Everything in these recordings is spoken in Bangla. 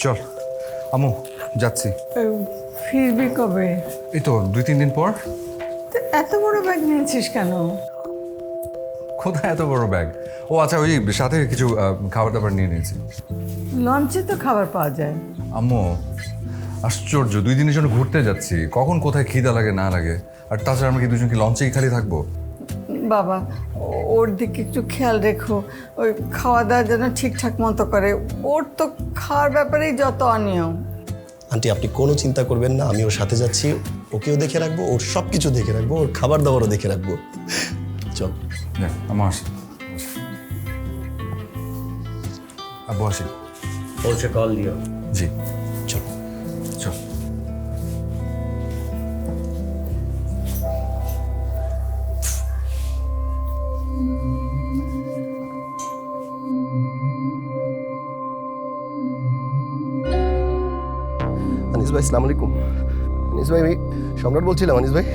চল আমু যাচ্ছি। ফিরবি কবে? এই তো 2-3 দিন পর। তো এত বড় ব্যাগ নিয়েছিস কেন? কোথায় এত বড় ব্যাগ? ও আচ্ছা, ওই সাথে কিছু খাবার দাবার নিয়ে নিয়েছি। লঞ্চে তো খাবার পাওয়া যায়। আম্মু আশ্চর্য, 2 দিনের জন্য ঘুরতে যাচ্ছি, কখন কোথায় খিদা লাগে না লাগে। আর তাছাড়া আমরা কি দুজন কি লঞ্চেই খালি থাকবো? বাবা, ওর দিকে একটু খেয়াল রেখো। ওই খাওয়া দাওয়া যেন ঠিকঠাক মতো করে। ওর তো খাওয়ার ব্যাপারেই যত অনিয়ম। আন্টি আপনি কোনো চিন্তা করবেন না, আমি ওর সাথে যাচ্ছি, ওকেও দেখে রাখবো, ওর সব কিছু দেখে রাখবো, ওর খাবার দাবারও দেখে রাখবো। চল আমার আসি। আব্বু আসি। পৌঁছে কল দিও। জি চল। চল। আনিস ভাই আসসালামু আলাইকুম। আনিস ভাই, আমি সম্রাট বলছিলাম। আনিস ভাই,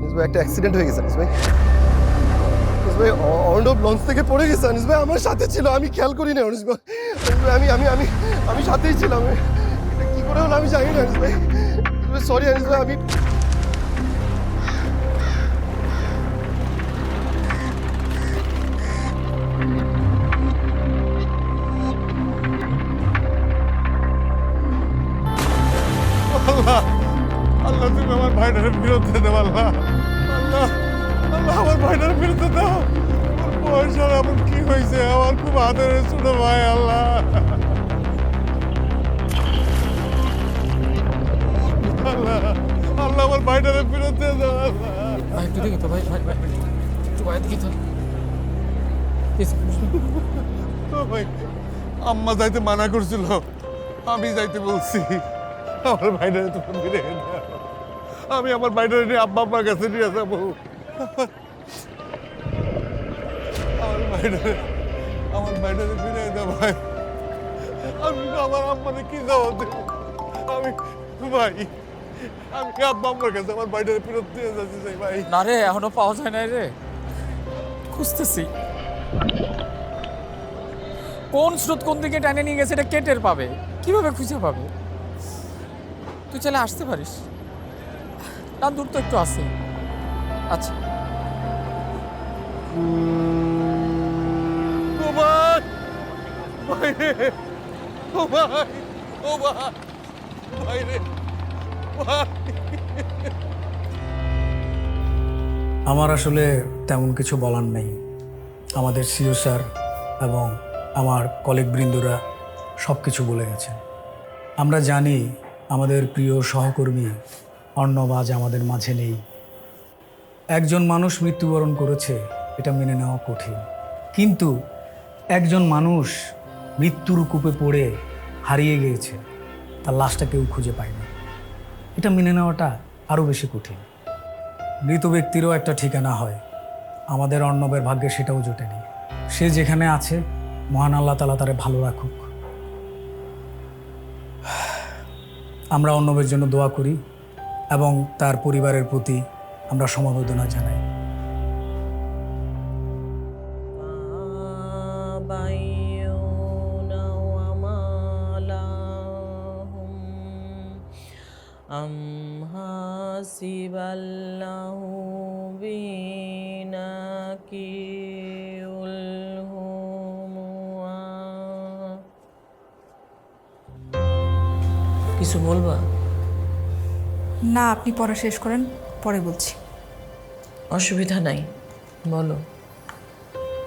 আনিস ভাই একটা অ্যাক্সিডেন্ট হয়ে গেছে। আনিস ভাই, আনিস ভাই অর্ণব লঞ্চ থেকে পড়ে গেছে। আনিস ভাই আমার সাথে ছিল, আমি খেয়াল করি না। আনিস ভাই, আনিস ভাই আমি আমি আমি আমি সাথেই ছিলাম। এটা কি করে হলো আমি জানি না। আনিস ভাই সরি। আনিস ভাই আমি আল্লাহ তুমি আমার ভাইটার বিরুদ্ধে দাও। আল্লাহ আল্লাহ আল্লাহ আমার ভাইটার বিরুদ্ধে দাও। বয়সের এমন কি হয়েছে? আমার খুব আদরের ছোট ভাই। আল্লাহ আল্লাহ আল্লাহ আমার ভাইটার বিরুদ্ধে দাও। আল্লাহ ভাই একটু দেখো তো, ভাই ভাই ভাই একটু বাইরে দিকে তো। ও ভাই, আম্মা যাইতে মানা করছিল, আমি যাইতে বলছি। আমার ভাইটারে তুমি ফিরে দাও। আমি আমার ভাইটারে নিয়ে আব্বা আব্বার কাছে নিয়ে যাবো। আমার ভাইটারে ফিরে দাও ভাই। আমি আমার আম্মারে কি জবাব দেবো? আমি ভাই, আমি আব্বা আব্বার কাছে আমার ভাইটারে ফেরত দিয়ে যাচ্ছি চাই ভাই। না রে, এখনো পাওয়া যায় নাই রে, খুঁজতেছি। কোন স্রোত কোন দিকে টানে নিয়ে গেছে এটা কে টের পাবে? কিভাবে খুঁজে পাবে? তুই চাইলে আসতে পারিস, না দূর তো একটু আছে। আচ্ছা ও ভাই, ভাই রে, ও ভাই, ও ভাই, ভাই রে, ভাই। আমার আসলে তেমন কিছু বলার নেই। আমাদের সিও স্যার এবং আমার কলিগ বৃন্দরা সব কিছু বলে গেছেন। আমরা জানি আমাদের প্রিয় সহকর্মী অর্ণব আজ আমাদের মাঝে নেই। একজন মানুষ মৃত্যুবরণ করেছে, এটা মেনে নেওয়া কঠিন, কিন্তু একজন মানুষ মৃত্যুর কূপে পড়ে হারিয়ে গিয়েছে, তার লাশটা কেউ খুঁজে পায়নি, এটা মেনে নেওয়াটা আরও বেশি কঠিন। মৃত ব্যক্তিরও একটা ঠিকানা হয়, আমাদের অর্ণবের ভাগ্যে সেটাও জোটেনি। সে যেখানে আছে মহান আল্লাহ তাআলা তারে ভালো রাখুক। আমরা অর্ণবের জন্য দোয়া করি এবং তার পরিবারের প্রতি আমরা সমবেদনা জানাই। أم حسب الله কিছু বলবা? না, আপনি পড়া শেষ করেন, পরে বলছি। অসুবিধা নাই, বলো।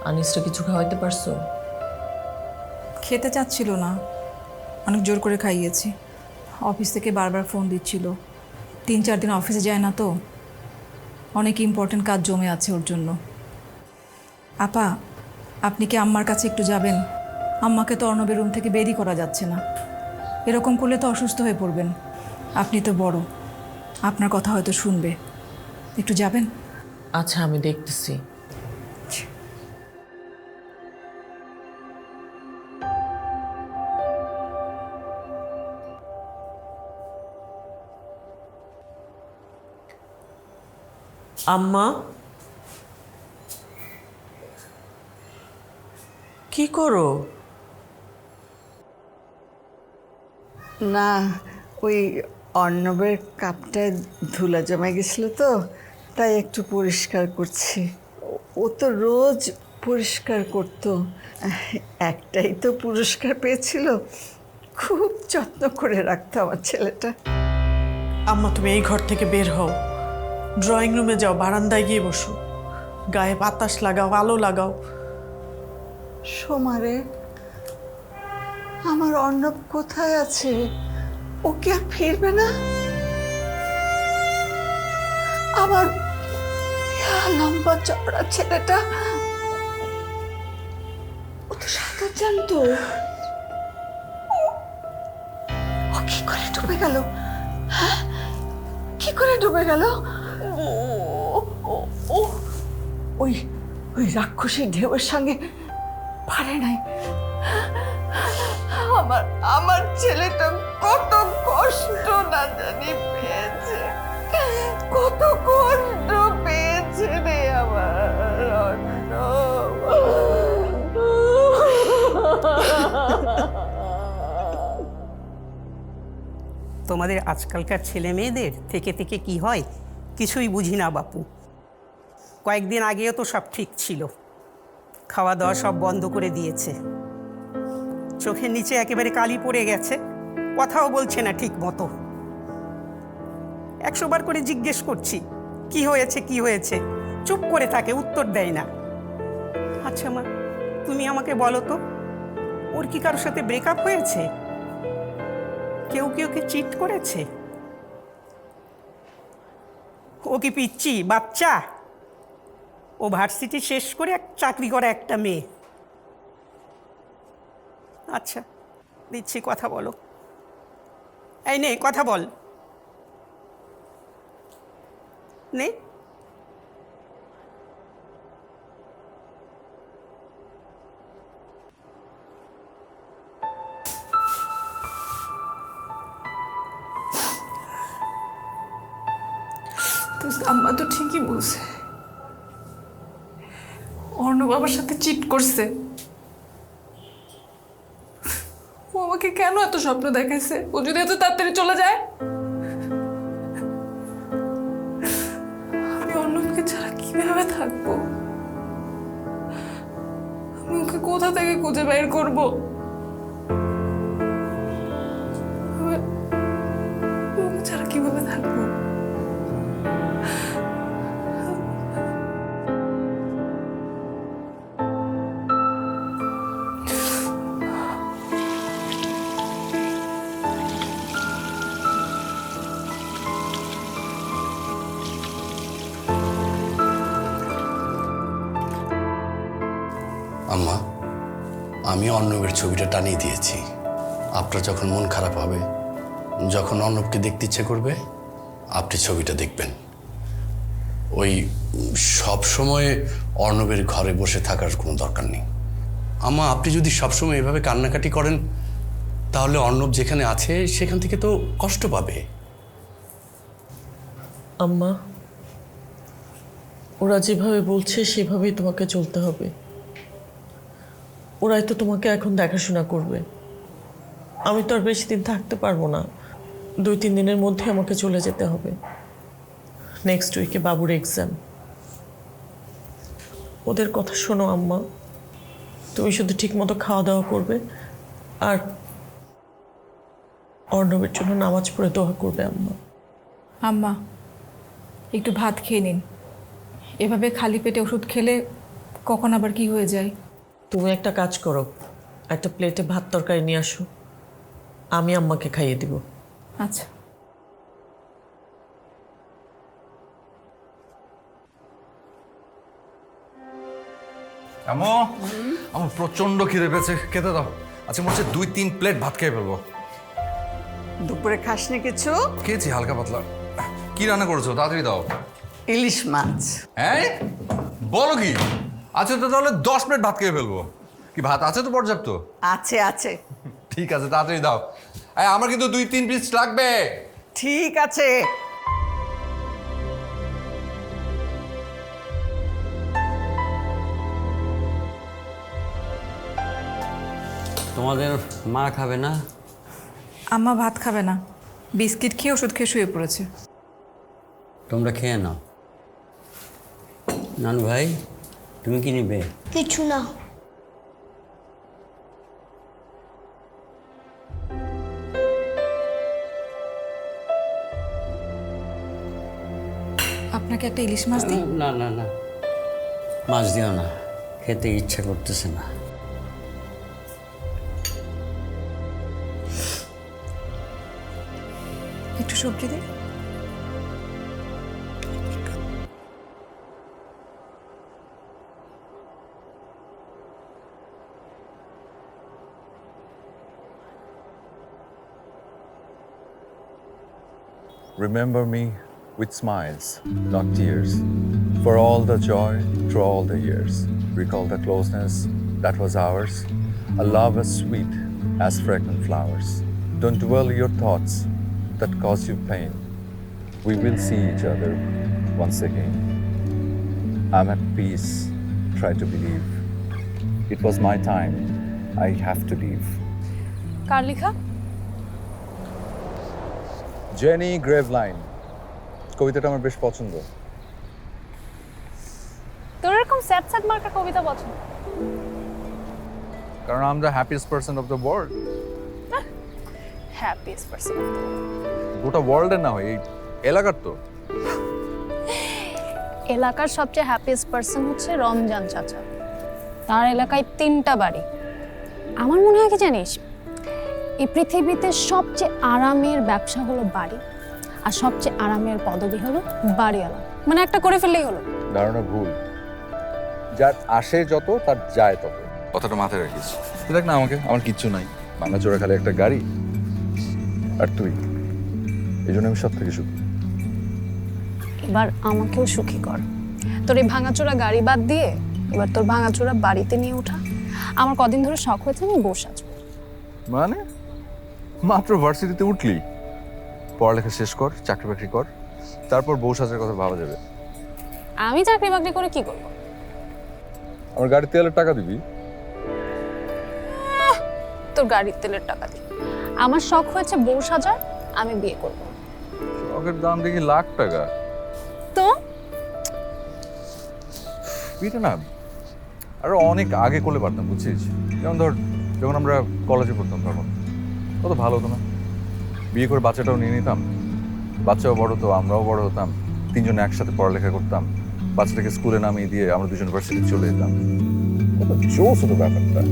আনিসটা কিছু খাওয়াইতে পারছো? খেতে চাচ্ছিল না, অনেক জোর করে খাইয়েছি। অফিস থেকে বারবার ফোন দিচ্ছিল, 3-4 দিন অফিসে যায় না তো, অনেক ইম্পর্টেন্ট কাজ জমে আছে ওর জন্য। আপা, আপনি কি আম্মার কাছে একটু যাবেন? আম্মাকে তো অর্ণবের রুম থেকে বেরই করা যাচ্ছে না, এরকম করলে তো অসুস্থ হয়ে পড়বেন। আপনি তো বড়, আপনার কথা হয়তো শুনবে, একটু যাবেন? আচ্ছা, আমি দেখতেছি। আম্মা, কি করো? না, ওই অর্ণবের কাপটায় ধুলা জমে গেছিল তো, তাই একটু পরিষ্কার করছি। ও তো রোজ পরিষ্কার করতো, একটাই তো পুরস্কার পেয়েছিল। খুব যত্ন করে রাখতো আমার ছেলেটা। আম্মা তুমি এই ঘর থেকে বের হও, ড্রয়িং রুমে যাও, বারান্দায় গিয়ে বসো, গায়ে বাতাস লাগাও, আলো লাগাও। সোমারে, আমার অর্ণব কোথায় আছে? ও কি আর ফিরবে না? আমার লম্বা চওড়া ছেলেটা, ও তো সাঁতার জানতো। ও কি করে ডুবে গেল? হ্যাঁ, কি করে ডুবে গেল? ওই ওই রাক্ষসী ঢেউয়ের সঙ্গে পারে নাই। আমার ছেলেটা কত কষ্ট না জানি পেয়েছে, কত কষ্ট পেয়েছে রে আমার অর্ণব। তোমাদের আজকালকার ছেলে মেয়েদের থেকে থেকে কি হয় কিছুই বুঝি না বাপু। কয়েকদিন আগেও তো সব ঠিক ছিল, খাওয়া দাওয়া সব বন্ধ করে দিয়েছে, চোখের নিচে একেবারে কালি পড়ে গেছে, কথাও বলছে না ঠিক মতো। 100 বার করে জিজ্ঞেস করছি কি হয়েছে কি হয়েছে, চুপ করে থাকে, উত্তর দেয় না। আচ্ছা মা, তুমি আমাকে বলো তো, ওর কি কারোর সাথে ব্রেকআপ হয়েছে? কেউ কি ওকে চিট করেছে? ও কি পিচ্ছি বাচ্চা? ও ভার্সিটি শেষ করে চাকরি করা একটা মেয়ে। আচ্ছা দিচ্ছি, কথা বলো। এই নে কথা বল, নে। আম্মা তো ঠিকই বলছে, অর্ণব আমার সাথে চিট করছে। ও আমাকে কেন এত স্বপ্ন দেখাইছে? ও যদি এত তাড়াতাড়ি চলে যায়, আমি অর্ণবকে ছাড়া কিভাবে থাকবো? আমি ওকে কোথা থেকে খুঁজে বের করবো? ওকে ছাড়া কিভাবে থাকবো? আম্মা, আমি অর্ণবের ছবিটা টানিয়ে দিয়েছি। আপনার যখন মন খারাপ হবে, যখন অর্ণবকে দেখতে ইচ্ছে করবে, আপনি ছবিটা দেখবেন। ওই সব সময় অর্ণবের ঘরে বসে থাকার কোনো দরকার নেই। আম্মা, আপনি যদি সবসময় এভাবে কান্নাকাটি করেন, তাহলে অর্ণব যেখানে আছে সেখান থেকে তো কষ্ট পাবে। আম্মা, ওরা যেভাবে বলছে সেভাবেই তোমাকে চলতে হবে। ওরাই তো তোমাকে এখন দেখাশোনা করবে। আমি তো আর বেশি দিন থাকতে পারবো না, 2-3 দিনের মধ্যে আমাকে চলে যেতে হবে। নেক্সট উইকে বাবুর এক্সাম। ওদের কথা শোনো আম্মা, তুমি শুধু ঠিক মতো খাওয়া দাওয়া করবে আর অর্ণবের জন্য নামাজ পড়ে দোয়া করবে। আম্মা আম্মা একটু ভাত খেয়ে নিন, এভাবে খালি পেটে ওষুধ খেলে কখন আবার কি হয়ে যায়। তুমি একটা কাজ করো, একটা প্লেটে ভাত তরকারি নিয়ে আসো, আমি আম্মাকে খাইয়ে দিব। আচ্ছা। আমার প্রচন্ড খিদে পেয়েছে, খেতে দাও। আচ্ছা মনে হচ্ছে 2-3 প্লেট ভাত খেয়ে ফেলবো। দুপুরে খাসনি কিছু? খেয়েছি হালকা পাতলা। কি রান্না করেছো? তাড়াতাড়ি দাও। ইলিশ মাছ। হ্যাঁ বলো কি? আচ্ছা তো তাহলে 10 প্লেট ভাত খেয়ে ফেলবো। কি ভাত আছে তো পর্যাপ্ত? আছে আছে। ঠিক আছে, তাড়াতাড়ি দাও। আমার কিন্তু 2-3 পিস লাগবে। ঠিক আছে। তোমাদের মা খাবে না? আম্মা ভাত খাবে না, বিস্কিট খেয়ে ওষুধ খেয়ে শুয়ে পড়েছে। তোমরা খেয়ে নাও। নানু ভাই, তুমি কি নিবে? কিছু না। আপনাকে একটা ইলিশ মাছ দিই? না না না, মাছ দিও না, খেতে ইচ্ছা করতেছে না। একটু সবজি দিই? Remember me with smiles, not tears, for all the joy through all the years. Recall the closeness that was ours, a love as sweet as fragrant flowers. Don't dwell your thoughts that cause you pain. We will see each other once again. I'm at peace, try to believe. It was my time, I have to leave. কার লেখা? জেনি গ্রেভলাইন, কবিতাটা আমার বেশ পছন্দ। তোর এরকম স্যাড স্যাড মার্কা কবিতা পছন্দ? কারণ I am the happiest person of the world. Happiest person. গোটা ওয়ার্ল্ডের না হয়, এই এলাকার তো। এলাকার সবচেয়ে হ্যাপিয়েস্ট পারসন হচ্ছে রমজান চাচা। তার এলাকায় 3টা বাড়ি। আমার মনে হয় কি জানিস, এই পৃথিবীতে সবচেয়ে আরামের ব্যবসা হলো বাড়ি, আর সবচেয়ে আরামের পদবি হলো বাড়িওয়ালা। মানে একটা করে ফেললেই হলো। ধারণা ভুল। যার আসে যত তার যায় তত, কথাটা মাথায় রাখিস। তুই দেখ না আমাকে, আমার কিচ্ছু নাই, ভাঙা চোরা খালি একটা গাড়ি আর তুই। এই জন্য আমি সব থেকে সুখী। এবার আমাকেও সুখী কর। তোর এই ভাঙাচোরা গাড়ি বাদ দিয়ে এবার তোর ভাঙাচোরা বাড়িতে নিয়ে ওঠা। আমার কদিন ধরে শখ হয়েছে আমি বউ সাজবো। মানে মাত্র ভার্সিটিতে উঠলি, পড়ালেখা শেষ কর, চাকরি বাকরি কর, তারপর বউ সাজার কথা ভাবা যাবে। আমি চাকরি বাকরি করে কি করবো? আমার গাড়ির তেলের টাকা দিবি? তোর গাড়ির তেলের টাকা দিই। আমার শখ হয়েছে বউ সাজার, আমি বিয়ে করবো। শখের দাম দেখি লাখ টাকা। তো বিয়েটা না আরো অনেক আগে করলে পারতাম, বুঝছিস? যেমন ধর যখন আমরা কলেজে পড়তাম তখন কত ভালো হতো না? বিয়ে করে বাচ্চাটাও নিয়ে নিতাম, বাচ্চাও বড় হতো, আমরাও বড় হতাম, তিনজনে একসাথে পড়ালেখা করতাম, বাচ্চাটাকে স্কুলে নামিয়ে দিয়ে আমরা দুজন ভার্সিটি চলে যেতাম। কত জোশ হতো ব্যাপারটা।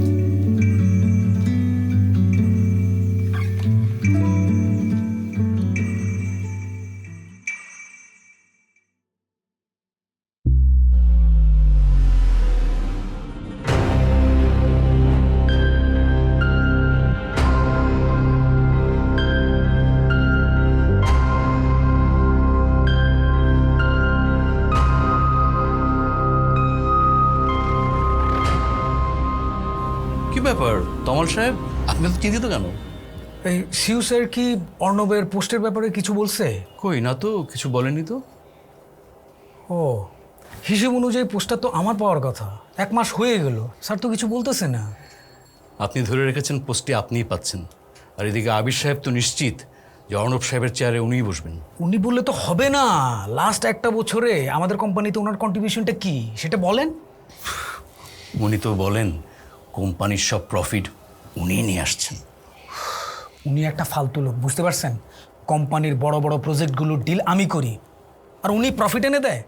কি ব্যাপার তমাল সাহেব, আপনি তো চিন্তিত কেন? এই সিউ স্যার কি অর্ণবের পোস্টের ব্যাপারে কিছু বলছে? কই না তো, কিছু বলেনি তো। ও, হিসেব অনুযায়ী পোস্টটা তো আমার পাওয়ার কথা। 1 মাস হয়ে গেল, স্যার তো কিছু বলতেছে না। আপনি ধরে রেখেছেন পোস্টটি আপনিই পাচ্ছেন, আর এদিকে আবির সাহেব তো নিশ্চিত যে অর্ণব সাহেবের চেয়ারে উনিই বসবেন। উনি বললে তো হবে না। লাস্ট 1টা বছরে আমাদের কোম্পানিতে ওনার কন্ট্রিবিউশনটা কি সেটা বলেন। উনি তো বলেন কোম্পানির সব প্রফিট উনিই নিয়ে আসছেন। উনি একটা ফালতু লোক, বুঝতে পারছেন? কোম্পানির বড় বড় প্রজেক্টগুলোর ডিল আমি করি আর উনি প্রফিট এনে দেয়।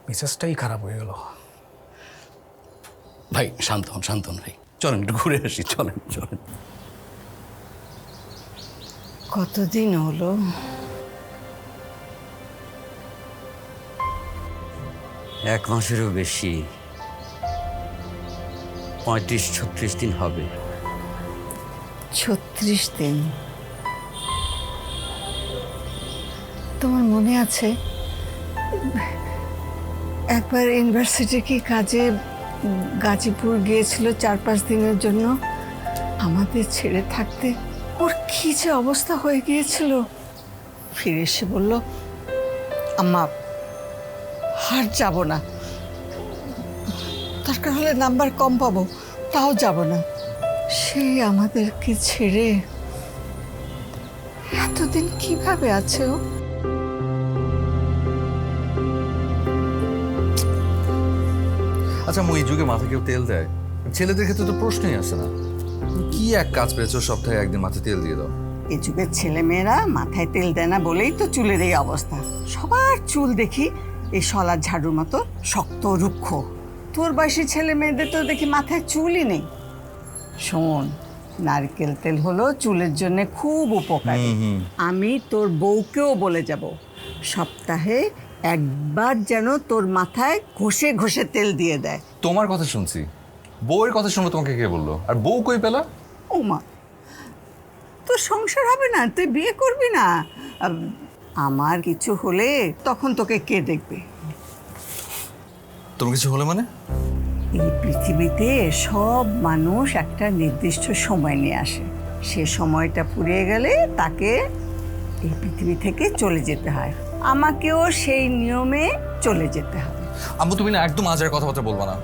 মেসেজটাই খারাপ হয়ে গেল। ভাই শান্ত হন ভাই, চলেন একটু ঘুরে আসি, চলেন চলেন। কতদিন হলো? এক মাসেরও বেশি, 35-36 দিন হবে। 36 দিন? তোমার মনে আছে একবার ইউনিভার্সিটি কি কাজে গাজীপুর গিয়েছিল 4-5 দিনের জন্য? আমাদের ছেড়ে থাকতে ওর কি যে অবস্থা হয়ে গিয়েছিল। ফিরে এসে বলল, আম্মা আর যাব না, দরকার হলে নাম্বার কম পাবো তাও যাব না। সেই আমাদেরকে ছেড়ে এতদিন কিভাবে আছে ও? আচ্ছা এই যুগে মাথায় কেউ তেল দেয়? ছেলেদের ক্ষেত্রে তো প্রশ্নই আসে না। কি এক কাজ পেয়েছো, সপ্তাহে একদিন মাথায় তেল দিয়ে দাও। এই যুগের ছেলেমেয়েরা মাথায় তেল দেয় না বলেই তো চুলের এই অবস্থা। সবার চুল দেখি এই শলার ঝাড়ুর মতো শক্ত রুক্ষ। তোর বয়সী ছেলে মেয়েদের তো দেখি মাথায় চুলই নেই। শোন, নারকেল তেল হলো চুলের জন্য খুব উপকারী। আমি তোর বউকেও বলে যাব সপ্তাহে একবার যেন তোর মাথায় ঘষে ঘষে তেল দিয়ে দেয়। তোমার কথা শুনছি, বউয়ের কথা শুনবো তোমাকে কে বললো? আর বউ কই পেলা? ও মা, তোর সংসার হবে না, তুই বিয়ে করবি না। আমার কিছু হলে তখন তোকে কে দেখবে? তোমার কিছু হলে মানে? এই পৃথিবীতে সব মানুষ একটা নির্দিষ্ট সময় নিয়ে আসে। সে সময়টা ফুরিয়ে গেলে তাকে এই পৃথিবী থেকে চলে যেতে হয়। আমাকেও সেই নিয়মে চলে যেতে হবে। আম্মু তুমি না একদম আজের কথাবার্তা বলবা না।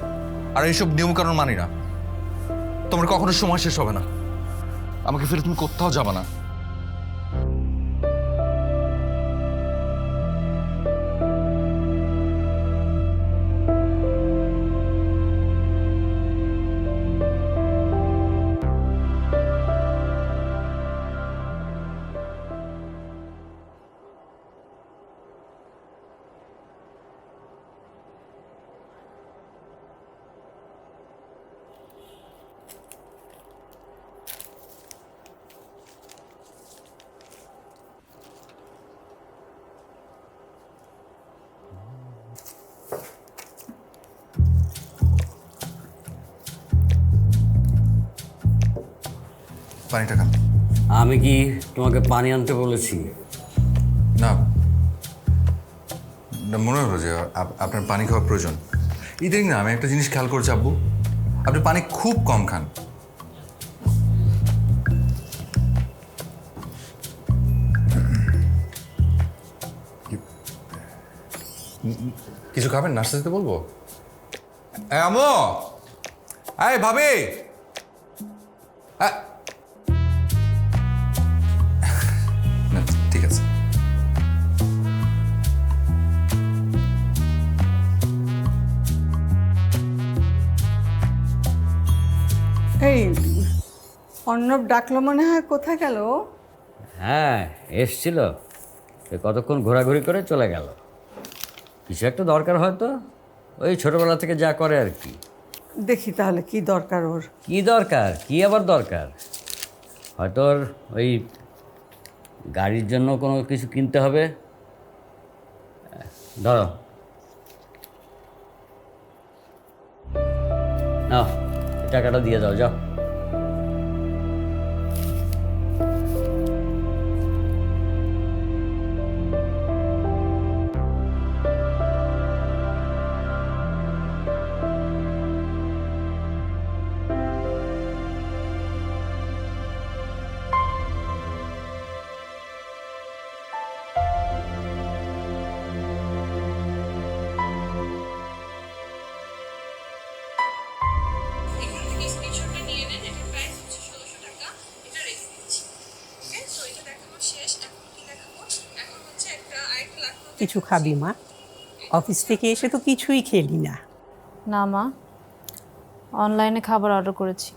আর এইসব নিয়ম কানুন মানি না। তোমার কখনো সময় শেষ হবে না। আমাকে ফিরে তুমি কোথাও যাবা না। পানিটা খান। আমি কি তোমাকে পানি আনতে বলেছি? না, মনে হলো যে আপনার পানি খাওয়ার প্রয়োজন। ইদানিং না আমি একটা জিনিস খেয়াল করেছি আব্বু, আপনি পানি খুব কম খান। কিছু খাবেন? নাস্তা দিতে বলবো? আম্মু, এই ভাবি, না ঠিক আছে। এই অর্ণব ডাকলো মনে হয়, কোথায় গেল? হ্যাঁ এসছিল, কতক্ষণ ঘোরাঘুরি করে চলে গেল। কিছু একটা দরকার হয়তো, ওই ছোটবেলা থেকে যা করে আর কি। দেখি তাহলে কি দরকার ওর। কি দরকার? কি আবার দরকার? হয়তো ওর ওই গাড়ির জন্য কোনো কিছু কিনতে হবে। ধরো নাও, টাকাটা দিয়ে দাও, যাও। কিছু খাবি মা? অফিস থেকে এসে তো কিছুই খেলি না। না মা, অনলাইনে খাবার অর্ডার করেছি,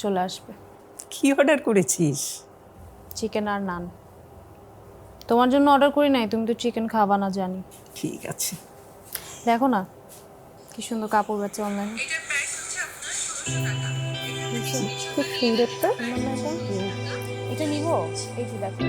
চলে আসবে। কি অর্ডার করেছিস? চিকেন আর নান। তোমার জন্য অর্ডার করি নাই, তুমি তো চিকেন খাবা না জানি। ঠিক আছে। দেখো না কি সুন্দর কাপড় বেচে অনলাইনে, খুব সুন্দর তো। এটা নিব, এই যে দেখো।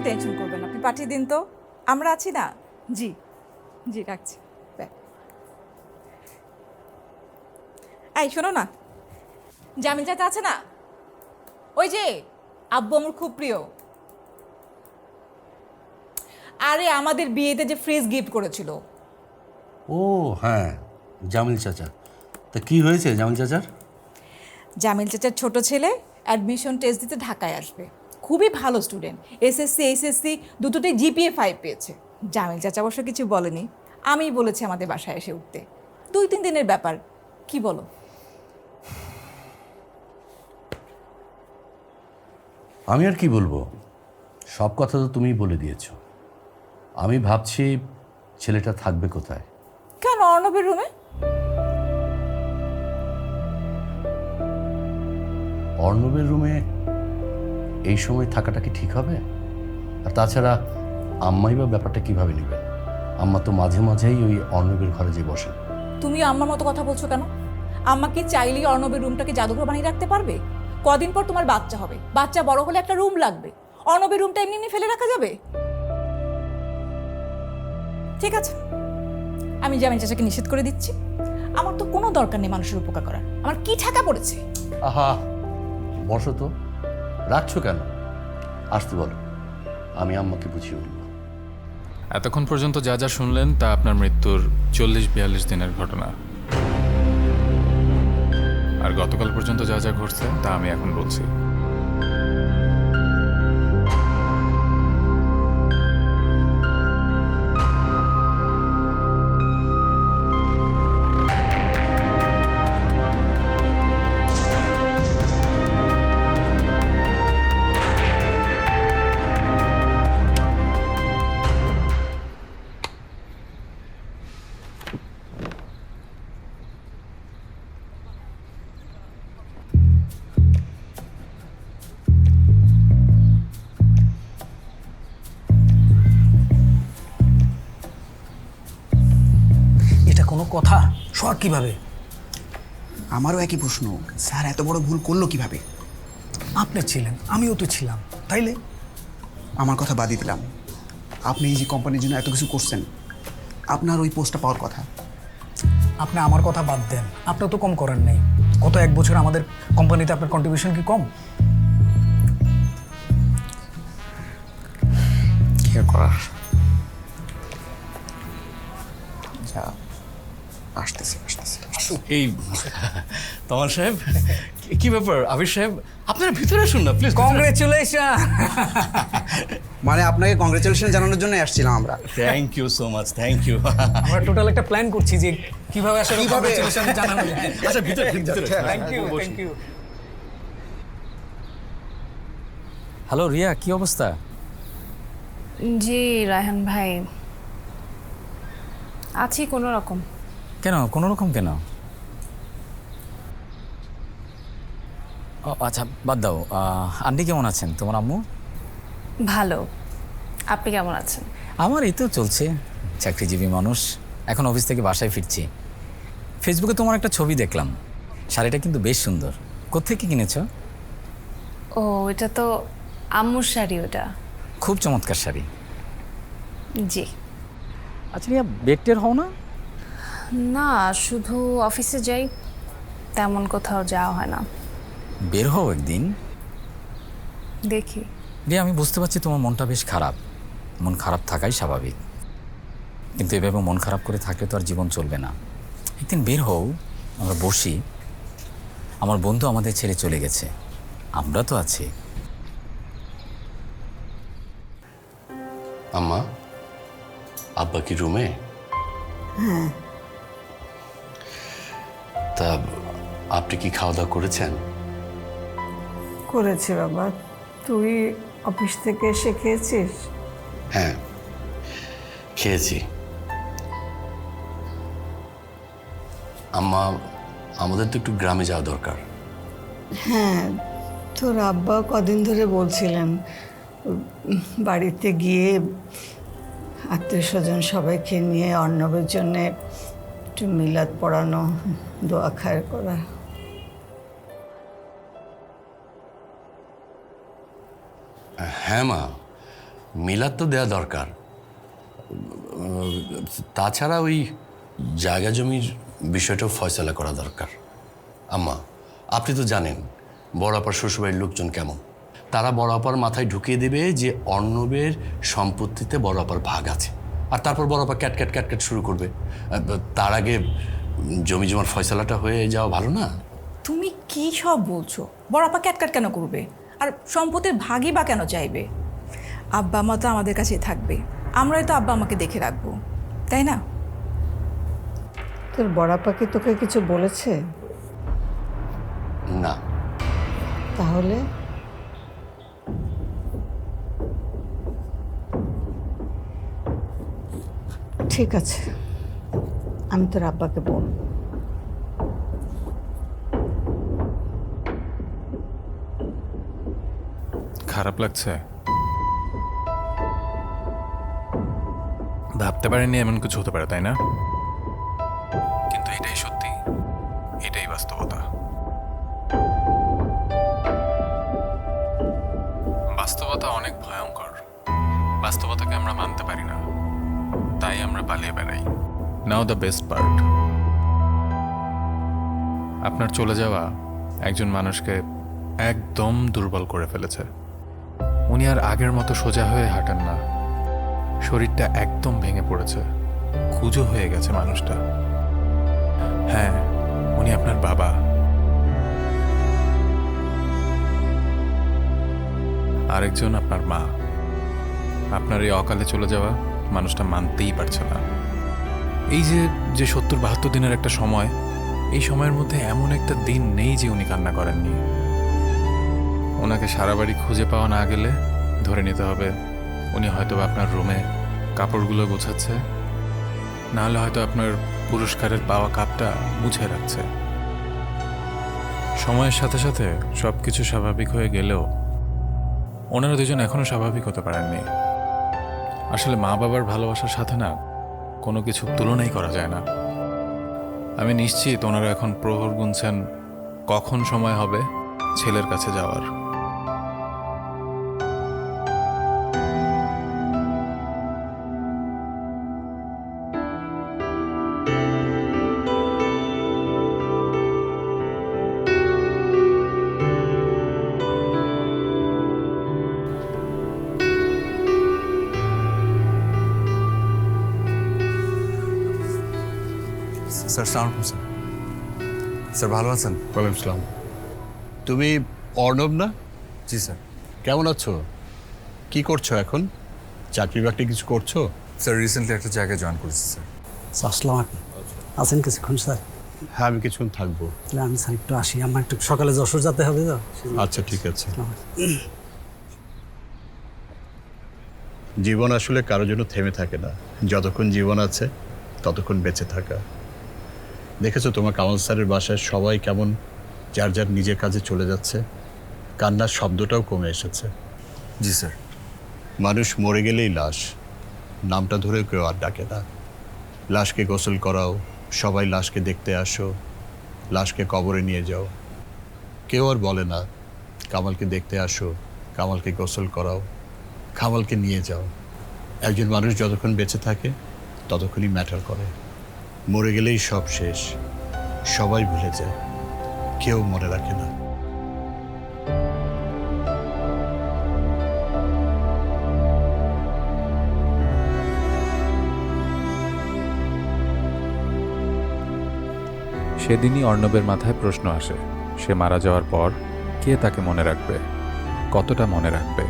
টেনশন করবেন, আপনি পাঠিয়ে দিন তো, আমরা আছি না। জি জি, রাখছি। এই শোনো না, জামিল চাচা আছে না, ওই যে আব্বু আমার খুব প্রিয়, আরে আমাদের বিয়েতে যে ফ্রিজ গিফট করেছিল। ও হ্যাঁ, জামিল চাচা। তা কি হয়েছে জামিল চাচার? জামিল চাচার ছোট ছেলে অ্যাডমিশন টেস্ট দিতে ঢাকায় আসবে। খুবই ভালো স্টুডেন্ট, এসএসসি এইচএসসি দুটোতেই জিপিএ 5 পেয়েছে। জামিল চাচা অবশ্য কিছু বলেনি, আমিই বলেছি আমাদের বাসায় এসে উঠতে। 2-3 দিনের ব্যাপার, কি বলো? আমি আর কি বলবো, সব কথা তো তুমিই বলে দিয়েছো। আমি ভাবছি ছেলেটা থাকবে কোথায়। কেন, অর্ণবের রুমে? অর্ণবের রুমে এই সময় থাকাটা কি ঠিক হবে? আর তাছাড়া আম্মাই বা ব্যাপারটা কিভাবে নেবেন? আম্মা তো মাঝে মাঝেই ওই অর্ণবের ঘরে যেয়ে বসেন। তুমি আম্মার মতো কথা বলছো কেন? আম্মা কি চাইলেই অর্ণবের রুমটাকে জাদুঘর বানিয়ে রাখতে পারবে? কদিন পর তোমার বাচ্চা হবে, বাচ্চা বড় হলে একটা রুম লাগবে। অর্ণবের রুমটা এমনি এমনি ফেলে রাখা যাবে? ঠিক আছে, আমি জামিল চাচাকে নিষেধ করে দিচ্ছি। আমার তো কোনো দরকার নেই মানুষের উপকার করার, আমার কি ঠাকা পড়েছে। আহা, বসো তো, রাখছো কেন? আসতে বলো, আমি আম্মাকে বুঝিয়ে বলবো। এতক্ষণ পর্যন্ত যা যা শুনলেন তা আপনার মৃত্যুর 40-42 দিনের ঘটনা। আর গতকাল পর্যন্ত যা যা ঘটছে তা আমি এখন বলছি। এটা কোনো কথা? শর্ট কিভাবে? আমারও একই প্রশ্ন, স্যার এত বড় ভুল করলো কিভাবে? আপনি ছিলেন, আমিও তো ছিলাম, তাইলে? আমার কথা বাদই দিলাম, আপনি এই যে কোম্পানির জন্য এত কিছু করছেন, আপনার ওই পোস্টটা পাওয়ার কথা। আপনি আমার কথা বাদ দেন, আপনি তো কম করেন নাই। গত 1 বছর আমাদের কোম্পানিতে আপনার কন্ট্রিবিউশন কি কম? কি আর করার, যা আসতেছি। এই তমাল সাহেব, কি ব্যাপার? আবির সাহেব, আপনারা ভিতরে আসুন না প্লিজ। কংগ্রেচুলেশন। মানে আপনাকে কংগ্রেচুলেশন জানানোর জন্য আসছিলাম আমরা। Thank you so much, thank you. আমরা টোটাল একটা প্ল্যান করছি যে কিভাবে আসলে কংগ্রেচুলেশন জানানো যায়। আচ্ছা, ভিতরে thank you, thank you. Hello Riya, কি অবস্থা? জি রায়হান ভাই, আছি কোনো রকম। কেন কোনো রকম কেন? ও আচ্ছা, বাদ দাও। আন্টি কেমন আছেন? তোমার আম্মু? ভালো, আপনি কেমন আছেন? আমার এই তো চলছে, চাকরিজীবী মানুষ। এখন অফিস থেকে বাসায় ফিরছি। ফেসবুকে তোমার একটা ছবি দেখলাম, শাড়িটা কিন্তু বেশ সুন্দর। কোত্থেকে কিনেছ? ও, এটা তো আম্মুর শাড়ি। ওটা খুব চমৎকার শাড়ি। জি। আচ্ছা রিয়া, বেডটের হও না? না, শুধু অফিসে যাই, তেমন কোথাও যাওয়া হয় না। বের হও একদিন। দেখি। রিয়া, আমি বুঝতে পারছি তোমার মনটা বেশ খারাপ। মন খারাপ থাকাই স্বাভাবিক, কিন্তু এভাবে মন খারাপ করে থাকলে তো আর জীবন চলবে না। একদিন বের হও, আমরা বসি। আমার বন্ধু আমাদের ছেড়ে চলে গেছে, আমরা তো আছি। আম্মা, আব্বা কি রুমে? হ্যাঁ। তা আপনি কি খাওয়া দাওয়া করেছেন? করেছি বাবা, তুই অফিস থেকে এসে খেয়েছিস? হ্যাঁ, খেয়েছি। আম্মা, আমাদের তো একটু গ্রামে যাওয়া দরকার। হ্যাঁ, তোর আব্বা কদিন ধরে বলছিলেন বাড়িতে গিয়ে আত্মীয় স্বজন সবাইকে নিয়ে অর্ণবের জন্য একটু মিলাদ পড়ানো, দোয়া খায়ের করা। হ্যাঁ মা, মিলাদ তো দেওয়া দরকার। তাছাড়া ওই জায়গা জমির বিষয়টাও ফয়সলা করা দরকার। আম্মা, আপনি তো জানেন বড় আপার শ্বশুরবাড়ির লোকজন কেমন। তারা বড় আপার মাথায় ঢুকিয়ে দেবে যে অর্ণবের সম্পত্তিতে বড় আপার ভাগ আছে, আর তারপর বড় আপা ক্যাট ক্যাট ক্যাট ক্যাট শুরু করবে। তার আগে জমি জমার ফয়সলাটা হয়ে যাওয়া ভালো না? তুমি কী সব বলছো? বড় আপা ক্যাটকাট কেন করবে? আর সম্পত্তির ভাগই বা কেন চাইবে? আব্বা মা তো আমাদের কাছেই থাকবে, আমরাই তো আব্বা আমাকে দেখে রাখবো, তাই না? তোর বড়াপা কি তোকে কিছু বলেছে? না। তাহলে ঠিক আছে, আমি তোর আব্বাকে বলবো। খারাপ লাগছে? ভাবতে পারিনি এমন কিছু হতে পারে, তাই না? কিন্তু এটাই সত্যি, এটাই বাস্তবতা। বাস্তবতা অনেক ভয়ঙ্কর। বাস্তবতাকে আমরা মানতে পারি না, তাই আমরা পালিয়ে বেড়াই। নাও দ্য বেস্ট পার্ট, আপনার চলে যাওয়া একজন মানুষকে একদম দুর্বল করে ফেলেছে। উনি আর আগের মতো সোজা হয়ে হাঁটেন না, শরীরটা একদম ভেঙে পড়েছে, কুঁজো হয়ে গেছে মানুষটা। হ্যাঁ, উনি আপনার বাবা। আরেকজন আপনার মা। আপনার এই অকালে চলে যাওয়া মানুষটা মানতেই পারছে না। এই যে 70-72 দিনের একটা সময়, এই সময়ের মধ্যে এমন একটা দিন নেই যে উনি কান্না করেননি। ওনাকে সারা বাড়ি খুঁজে পাওয়া না গেলে ধরে নিতে হবে উনি হয়তো আপনার রুমে কাপড়গুলো গোছাচ্ছে, নাহলে হয়তো আপনার পুরস্কারের পাওয়া কাপটা মুছে রাখছে। সময়ের সাথে সাথে সব কিছু স্বাভাবিক হয়ে গেলেও ওনারা দুজন এখনো স্বাভাবিক হতে পারেননি। আসলে মা বাবার ভালোবাসার সাথে না কোনো কিছু তুলনাই করা যায় না। আমি নিশ্চিত ওনারা এখন প্রহর গুনছেন কখন সময় হবে ছেলের কাছে যাওয়ার। স্যার সালাম স্যার। স্যার ভালো আছেন? ওয়ালাইকুম আসসালাম। তুমি অর্ণব না? জি স্যার। কেমন আছো? কি করছো এখন? চাকরি বাকরি কিছু করছো? স্যার রিসেন্টলি একটা জায়গায় জয়েন করেছি স্যার। আসসালামু আলাইকুম। আছেন কিছুক্ষণ স্যার? হ্যাঁ, আমি কিছুক্ষণ থাকবো। তাহলে আমি স্যার একটু আসি, আমার একটু সকালে যশোর যেতে হবে তো। আচ্ছা ঠিক আছে। জীবন আসলে কারোর জন্য থেমে থাকে না। যতক্ষণ জীবন আছে ততক্ষণ বেঁচে থাকা। দেখেছো তোমার কামাল স্যারের বাসায় সবাই কেমন যার যার নিজের কাজে চলে যাচ্ছে, কান্নার শব্দটাও কমে এসেছে। জি স্যার। মানুষ মরে গেলেই লাশ, নামটা ধরেও কেউ আর ডাকে না। লাশকে গোসল করাও, সবাই লাশকে দেখতে আসো, লাশকে কবরে নিয়ে যাও। কেউ আর বলে না কামালকে দেখতে আসো, কামালকে গোসল করাও, কামালকে নিয়ে যাও। একজন মানুষ যতক্ষণ বেঁচে থাকে ততক্ষণই ম্যাটার করে। মরে গেলেই সব শেষ, সবাই ভুলে যায়, কেউ মনে রাখে না। সেদিনই অর্ণবের মাথায় প্রশ্ন আসে, সে মারা যাওয়ার পর কে তাকে মনে রাখবে, কতটা মনে রাখবে,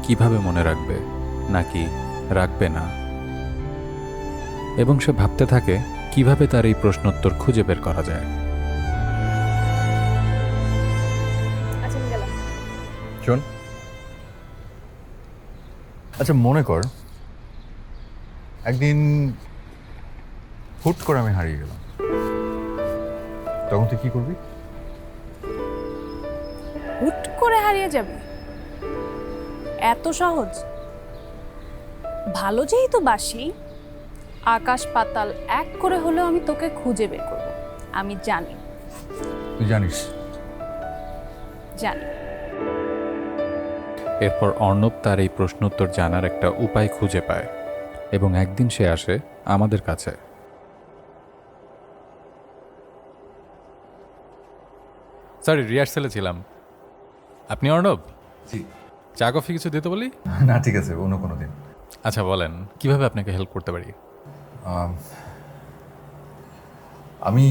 কিভাবে মনে রাখবে, নাকি রাখবে না। এবং সে ভাবতে থাকে কিভাবে তার এই প্রশ্নোত্তর খুঁজে বের করা যায়। শোন, আচ্ছা মনে কর একদিন হুট করে আমি হারিয়ে গেলাম, তখন তুই কি করবি? হুট করে হারিয়ে যাবে? এত সহজ? ভালো যেহেতু বাসি, আকাশ পাতাল এক করে হলেও আমি তোকে খুঁজে বের করব। আমি জানি। তুই জানিস? জানি। এরপর অর্ণব তার এই প্রশ্নোত্তর জানার একটা উপায় খুঁজে পায় এবং একদিন সে আসে আমাদের কাছে। সরি, রিহার্সালে ছিলাম। আপনি অর্ণব? জি। চা কফি কিছু দিতে বলি? না ঠিক আছে, অন্য কোনো দিন। আচ্ছা বলেন, কিভাবে আপনাকে হেল্প করতে পারি? আমি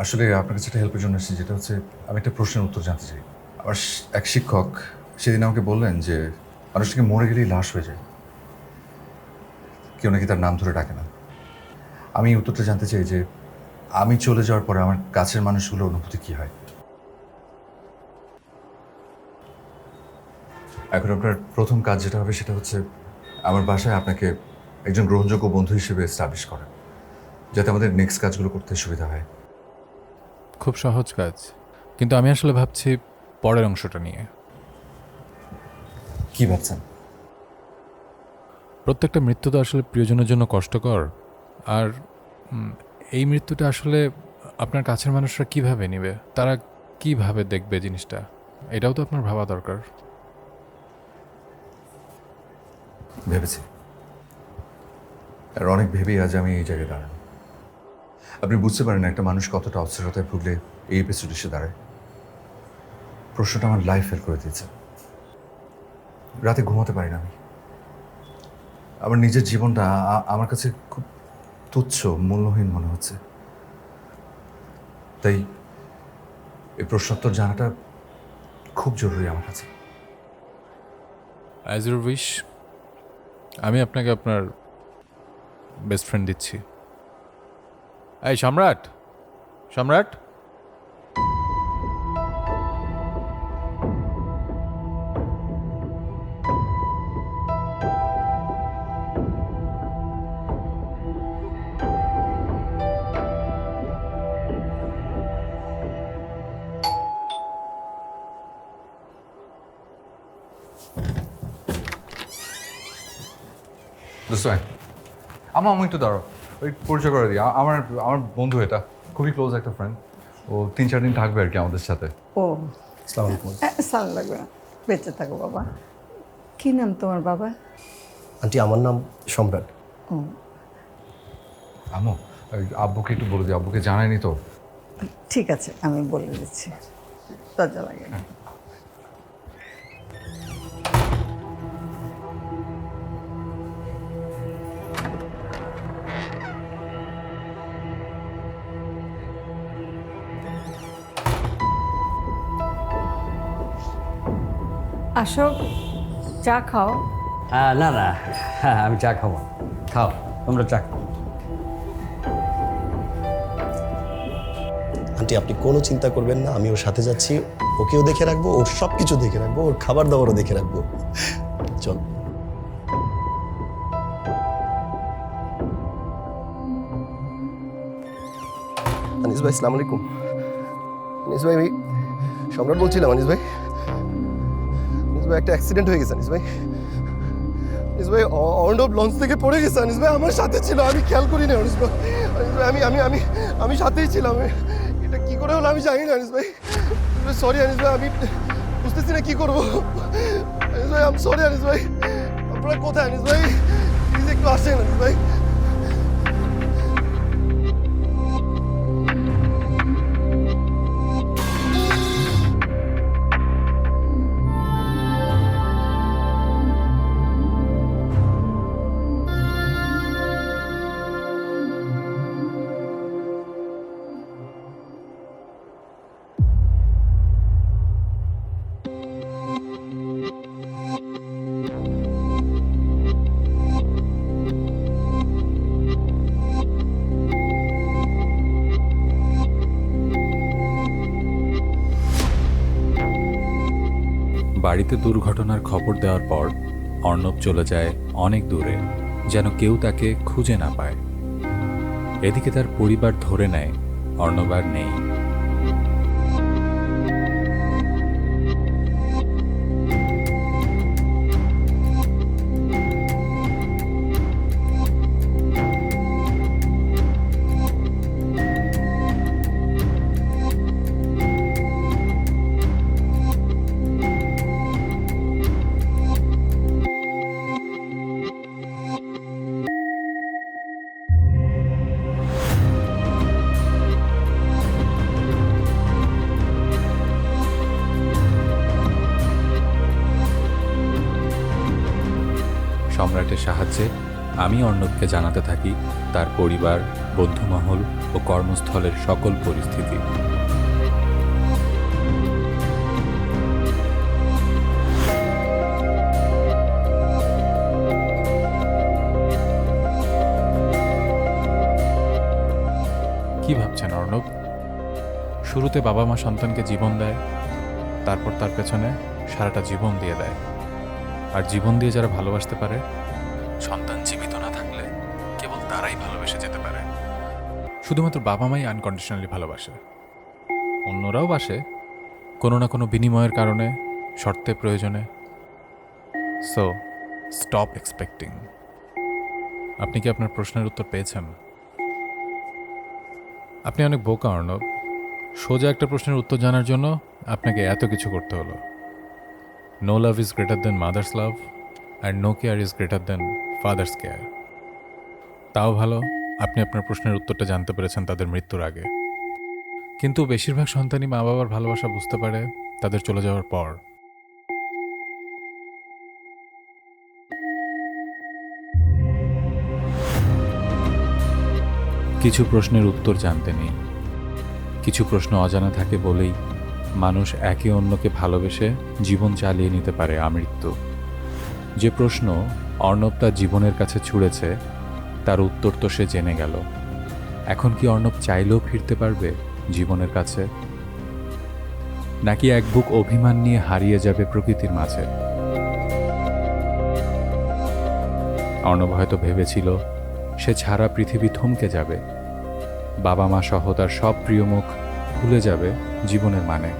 আসলে আপনার কাছে একটা হেল্পের জন্য এসেছি, যেটা হচ্ছে আমি একটা প্রশ্নের উত্তর জানতে চাই। আমার এক শিক্ষক সেদিন আমাকে বললেন যে মানুষটাকে মরে গেলেই লাশ হয়ে যায়, কেউ নাকি তার নাম ধরে ডাকে না। আমি এই উত্তরটা জানতে চাই যে আমি চলে যাওয়ার পরে আমার কাছের মানুষগুলোর অনুভূতি কী হয়। এখন আপনার প্রথম কাজ যেটা হবে সেটা হচ্ছে আমার বাসায় আপনাকে একজন গ্রহণযোগ্য বন্ধু হিসেবে এস্টাবলিশ করা, যাতে আমাদের নেক্সট কাজগুলো করতে সুবিধা হয়। খুব সহজ কাজ, কিন্তু আমি আসলে ভাবছি পরের অংশটা নিয়ে। কি ভাবছেন? প্রত্যেকটা মৃত্যু তো আসলে প্রিয়জনের জন্য কষ্টকর, আর এই মৃত্যুটা আসলে আপনার কাছের মানুষরা কিভাবে নেবে, তারা কিভাবে দেখবে জিনিসটা, এটাও তো আপনার ভাবা দরকার। ভেবেছি, আর অনেক ভেবেই আজ আমি এই জায়গায় দাঁড়ান। আপনি বুঝতে পারেন একটা মানুষ কতটা অস্থিরতায় ভুগলে এই এপিসোড এসে দাঁড়ায়। প্রশ্নটা আমার লাইফ ফেল করে দিয়েছে। রাতে ঘুমাতে পারি না আমি। আমার নিজের জীবনটা আমার কাছে খুব তুচ্ছ, মূল্যহীন মনে হচ্ছে। তাই এই প্রশ্নোত্তর জানাটা খুব জরুরি আমার কাছে। অ্যাজ ইউর উইশ, আমি আপনাকে আপনার বেস্ট ফ্রেন্ড দিচ্ছি। এই সম্রাট, সম্রাট, আমার একটু দাঁড়াও, ওই পরিচয় করে দিই। আমার আমার বন্ধু, এটা খুবই ক্লোজ একটা ফ্রেন্ড। ও 3-4 দিন থাকবে আর কি আমাদের সাথে। ও আসসালামু আলাইকুম। সালাম লাগবে না, বেঁচে থাকো বাবা। কি নাম তোমার বাবা? আন্টি আমার নাম সম্রাট। ও আমো, আব্বুকে একটু বলে দিই, আব্বুকে জানায়নি তো। ঠিক আছে, আমি বলে দিচ্ছি, লজ্জা লাগে না। আসো, চা খাও। না না, আমি চা খাবো। খাও, তোমরা চা খাও। আন্টি আপনি কোনো চিন্তা করবেন না, আমি ওর সাথে যাচ্ছি, ওকেও দেখে রাখবো, ওর সব কিছু দেখে রাখবো, ওর খাবার দাবারও দেখে রাখবো। চল। আনিস ভাই, আসসালামু আলাইকুম। আনিস ভাই, আমি সম্রাট বলছিলাম। আনিস ভাই, আনিস ভাই একটা অ্যাক্সিডেন্ট হয়ে গেছে। আনিস ভাই, আনিস ভাই অর্ণব লঞ্চ থেকে পড়ে গেছে। আনিস ভাই আমার সাথে ছিল, আমি খেয়াল করিনি। আনিস ভাই, আনিস ভাই আমি আমি আমি আমি সাথেই ছিলাম। এটা কি করে হলো আমি জানি না। আনিস ভাই সরি। আনিস ভাই আমি বুঝতেছি না কি করবো। আনিস ভাই আমি সরি। আনিস ভাই আপনারা কোথায়? আনিস ভাই প্লিজ একটু আসেন। আনিস ভাই বাড়িতে দুর্ঘটনার খবর দেওয়ার পর অর্ণব চলে যায় অনেক দূরে, যেন কেউ তাকে খুঁজে না পায়। এদিকে তার পরিবার ধরে নেয় অর্ণব আর নেই। সম্রাটের সাহায্যে আমি অর্ণবকে জানাতে থাকি তার পরিবার, বন্ধুমহল ও কর্মস্থলের সকল পরিস্থিতি। কি ভাবছেন অর্ণব? শুরুতে বাবা মা সন্তানকে জীবন দেয়, তারপর তার পেছনে সারাটা জীবন দিয়ে দেয়। আর জীবন দিয়ে যারা ভালোবাসতে পারে, সন্তান জীবিত না থাকলে কেবল তারাই ভালোবেসে যেতে পারে। শুধুমাত্র বাবা মাই আনকন্ডিশনালি ভালোবাসে, অন্যরাও বাসে কোনো না কোনো বিনিময়ের কারণে, শর্তে, প্রয়োজনে। So stop expecting. আপনি কি আপনার প্রশ্নের উত্তর পেয়েছেন? আপনি অনেক বোকা অর্ণব। সোজা একটা প্রশ্নের উত্তর জানার জন্য আপনাকে এত কিছু করতে হলো। No love is greater than mother's love and no care is greater than father's care. তাও ভালো আপনি আপনার প্রশ্নের উত্তরটা জানতে পেরেছেন তাদের মৃত্যুর আগে। কিন্তু বেশিরভাগ সন্তানই মা বাবার ভালোবাসা বুঝতে পারে তাদের চলে যাওয়ার পর। কিছু প্রশ্নের উত্তর জানতে নেই, কিছু প্রশ্ন অজানা থাকে বলেই মানুষ একে অন্যকে ভালোবেসে জীবন চালিয়ে নিতে পারে আমৃত্যু। যে প্রশ্ন অর্ণব তার জীবনের কাছে ছুঁড়েছে তার উত্তর তো সে জেনে গেল। এখন কি অর্ণব চাইলেও ফিরতে পারবে জীবনের কাছে, নাকি এক বুক অভিমান নিয়ে হারিয়ে যাবে প্রকৃতির মাঝে? অর্ণব হয়তো ভেবেছিল সে ছাড়া পৃথিবী থমকে যাবে, বাবা মা সহ তার সব প্রিয় মুখ ভুলে যাবে জীবনের মানে।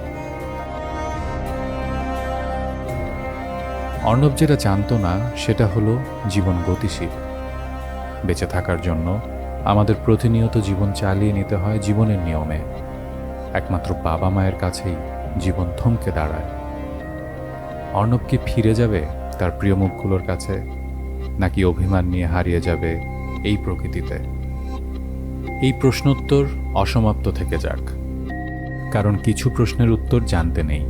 অর্ণব যেটা জানতো না সেটা হলো জীবন গতিশীল। বেঁচে থাকার জন্য আমাদের প্রতিনিয়ত জীবন চালিয়ে নিতে হয় জীবনের নিয়মে। একমাত্র বাবা মায়ের কাছেই জীবন থমকে দাঁড়ায়। অর্ণব কি ফিরে যাবে তার প্রিয় মুখগুলোর কাছে, নাকি অভিমান নিয়ে হারিয়ে যাবে এই প্রকৃতিতে? এই প্রশ্নোত্তর অসমাপ্ত থেকে যাক, কারণ কিছু প্রশ্নের উত্তর জানতে নেই,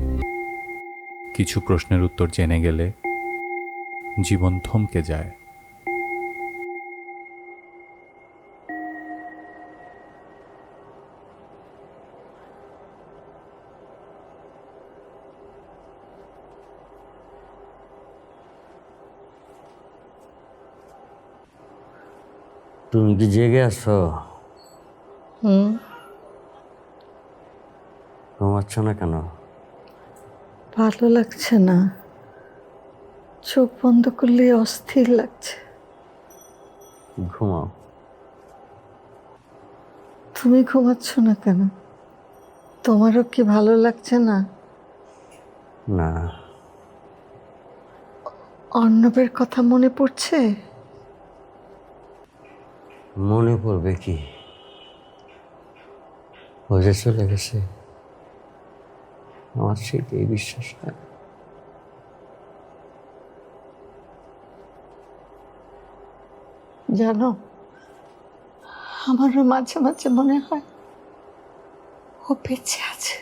কিছু প্রশ্নের উত্তর জেনে গেলে জীবন থমকে যায়। তুমি কি জেগে আছো? ঘুমাচ্ছ না কেন? ভালো লাগছে না, চোখ বন্ধ করলে অস্থির লাগছে। ঘুমাও। তুমি ঘুমাচ্ছ না কেন? তোমারও কি ভালো লাগছে না? না। অর্ণবের কথা মনে পড়ছে? মনে পড়বে কি, ও যে চলে গেছে আমার সেটাই বিশ্বাস হয়। জানো, আমারও মাঝে মাঝে মনে হয় ও বেঁচে আছে।